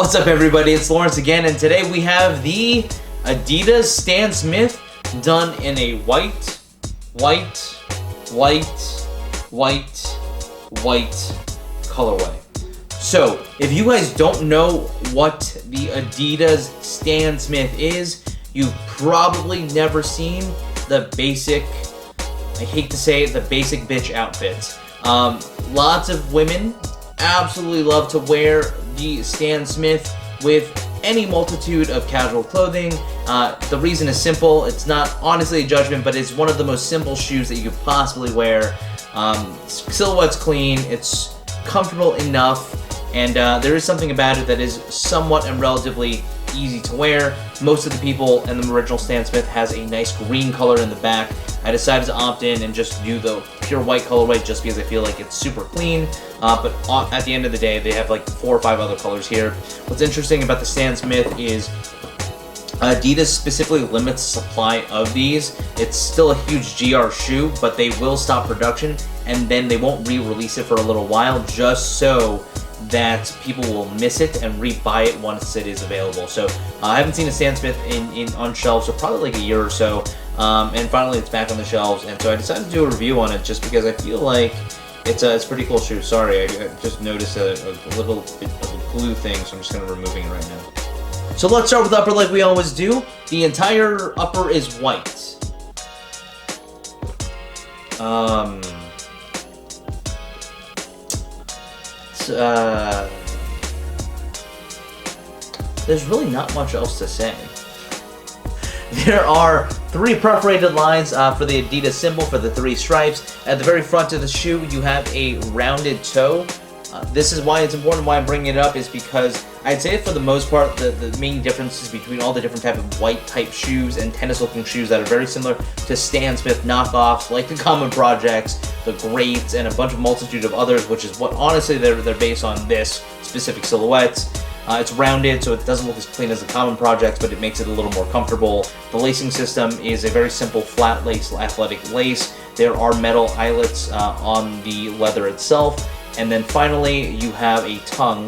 What's up, everybody? It's Lawrence again, and today we have the Adidas Stan Smith done in a white colorway. So, if you guys don't know what the Adidas Stan Smith is, you've probably never seen the basic, I hate to say it, the basic bitch outfits. Lots of women absolutely love to wear the Stan Smith with any multitude of casual clothing. The reason is simple. It's not honestly a judgment, but it's one of the most simple shoes that you could possibly wear. Silhouette's clean, it's comfortable enough, and there is something about it that is somewhat and relatively easy to wear. Most of the people in the original Stan Smith has a nice green color in the back. I decided to opt in and just do the pure white colorway just because I feel like it's super clean. But at the end of the day, they have like 4 or 5 other colors here. What's interesting about the Stan Smith is Adidas specifically limits supply of these. It's still a huge GR shoe, but they will stop production and then they won't re-release it for a little while just so that people will miss it and re-buy it once it is available. So I haven't seen a Stan Smith on shelves for probably like a year or so, and finally it's back on the shelves, and so I decided to do a review on it just because I feel like it's a pretty cool shoe. Sorry, I just noticed a little bit of a glue thing, so I'm just kind of removing it right now. So let's start with the upper like we always do. The entire upper is white. There's really not much else to say. There are 3 perforated lines for the Adidas symbol for the 3 stripes. At the very front of the shoe, you have a rounded toe. This is why it's important, why I'm bringing it up, is because I'd say for the most part, the main differences between all the different type of white type shoes and tennis looking shoes that are very similar to Stan Smith knockoffs, like the Common Projects, the Greats, and a multitude of others, which is what honestly they're based on this specific silhouettes. It's rounded, so it doesn't look as clean as the Common Projects, but it makes it a little more comfortable. The lacing system is a very simple flat lace, athletic lace. There are metal eyelets on the leather itself. And then finally, you have a tongue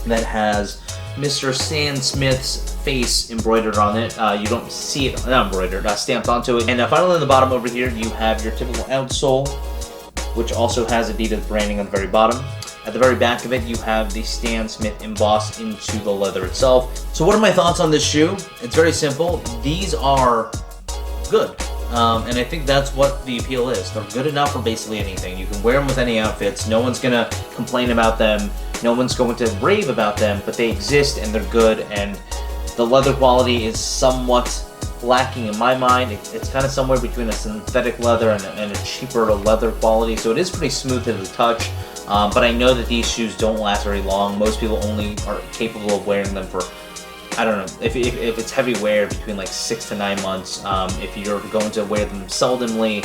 that has Mr. Stan Smith's face embroidered on it. You don't see it, not embroidered, stamped onto it. And finally on the bottom over here, you have your typical outsole, which also has Adidas branding on the very bottom. At the very back of it, you have the Stan Smith embossed into the leather itself. So what are my thoughts on this shoe? It's very simple. These are good. And I think that's what the appeal is. They're good enough for basically anything. You can wear them with any outfits. No one's going to complain about them. No one's going to rave about them, but they exist and they're good. And the leather quality is somewhat lacking in my mind. It's kind of somewhere between a synthetic leather and a cheaper leather quality. So it is pretty smooth to the touch. But I know that these shoes don't last very long. Most people only are capable of wearing them for, I don't know, if it's heavy wear, between like 6 to 9 months. If you're going to wear them seldomly,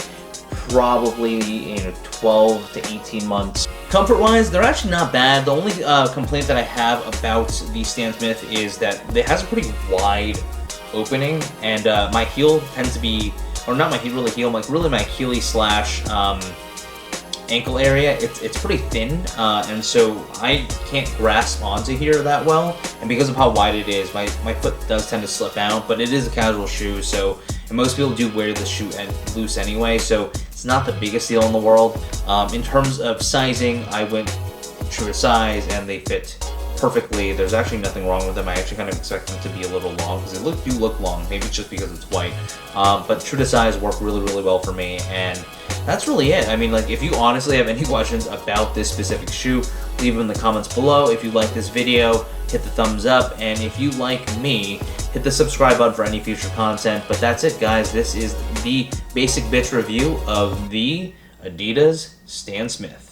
probably 12 to 18 months. Comfort-wise, they're actually not bad. The only complaint that I have about the Stan Smith is that it has a pretty wide opening, and my heel tends to be, or not my heel, really my Achilles slash ankle area, it's pretty thin, and so I can't grasp onto here that well, and because of how wide it is, my foot does tend to slip out, but it is a casual shoe, so, and most people do wear the shoe loose anyway, so it's not the biggest deal in the world. In terms of sizing, I went true to size, and they fit perfectly. There's actually nothing wrong with them. I actually kind of expect them to be a little long, because they do look long, maybe it's just because it's white, but true to size work really well for me, and that's really it. I mean, like, if you honestly have any questions about this specific shoe, leave them in the comments below. If you like this video, hit the thumbs up, and if you like me, hit the subscribe button for any future content. But that's it, guys. This is the basic bitch review of the Adidas Stan Smith.